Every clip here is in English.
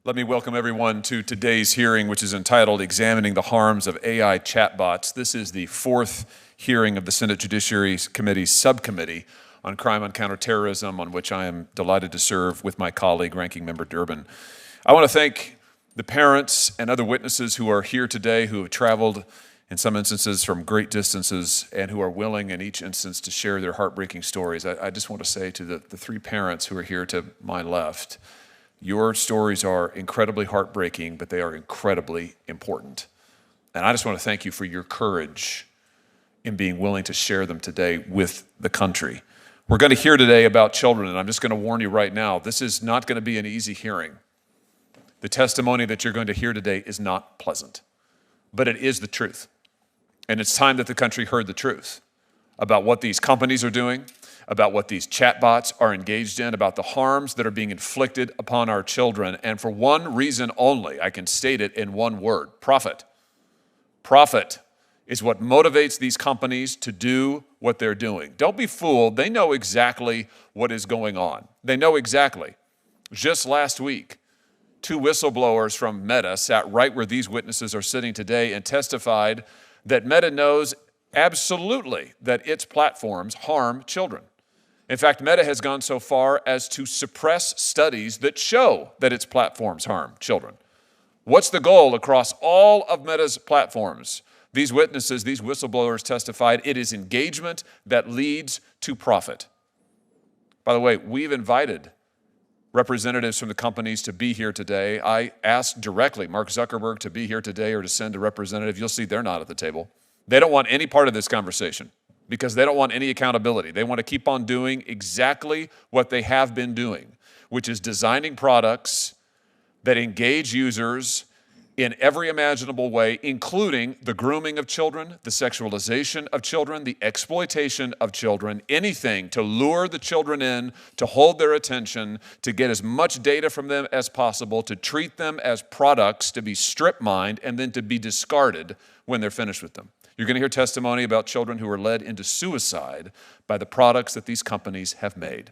Let me welcome everyone to today's hearing, which is entitled Examining the Harms of AI Chatbots. This is the fourth hearing of the Senate Judiciary Committee subcommittee on crime and counterterrorism, on which I am delighted to serve with my colleague, Ranking Member Durbin. I want to thank the parents and other witnesses who are here today, who have traveled in some instances from great distances and who are willing in each instance to share their heartbreaking stories. I just want to say to the three parents who are here to my left, your stories are incredibly heartbreaking, but they are incredibly important. And I just want to thank you for your courage in being willing to share them today with the country. We're going to hear today about children, and I'm just going to warn you right now, this is not going to be an easy hearing. The testimony that you're going to hear today is not pleasant, but it is the truth. And it's time that the country heard the truth about what these companies are doing, about what these chatbots are engaged in, about the harms that are being inflicted upon our children. And for one reason only, I can state it in one word: profit. Profit is what motivates these companies to do what they're doing. Don't be fooled. They know exactly what is going on. They know exactly. Just last week, two whistleblowers from Meta sat right where these witnesses are sitting today and testified that Meta knows absolutely that its platforms harm children. In fact, Meta has gone so far as to suppress studies that show that its platforms harm children. What's the goal across all of Meta's platforms? These witnesses, these whistleblowers testified, it is engagement that leads to profit. By the way, we've invited representatives from the companies to be here today. I asked directly Mark Zuckerberg to be here today or to send a representative. You'll see they're not at the table. They don't want any part of this conversation because they don't want any accountability. They want to keep on doing exactly what they have been doing, which is designing products that engage users in every imaginable way, including the grooming of children, the sexualization of children, the exploitation of children, anything to lure the children in, to hold their attention, to get as much data from them as possible, to treat them as products, to be strip-mined, and then to be discarded when they're finished with them. You're going to hear testimony about children who were led into suicide by the products that these companies have made.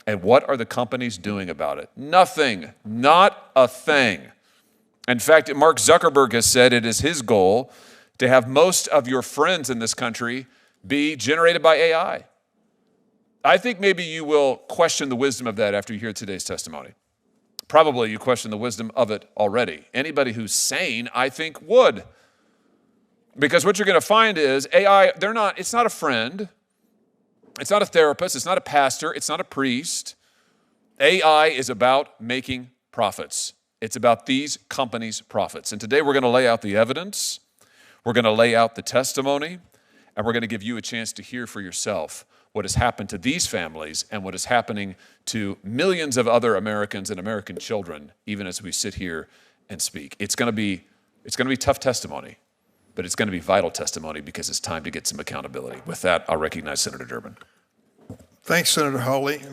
And what are the companies doing about it? Nothing, not a thing. In fact, Mark Zuckerberg has said it is his goal to have most of your friends in this country be generated by AI. I think maybe you will question the wisdom of that after you hear today's testimony. Probably you question the wisdom of it already. Anybody who's sane, I think, would. Because what you're going to find is AI, it's not a friend, it's not a therapist, it's not a pastor, it's not a priest. AI is about making profits. It's about these companies' profits. And today we're going to lay out the evidence, we're going to lay out the testimony, and we're going to give you a chance to hear for yourself what has happened to these families and what is happening to millions of other Americans and American children, even as we sit here and speak. It's going to be tough testimony, but it's going to be vital testimony because it's time to get some accountability. With that, I'll recognize Senator Durbin. Thanks, Senator Hawley.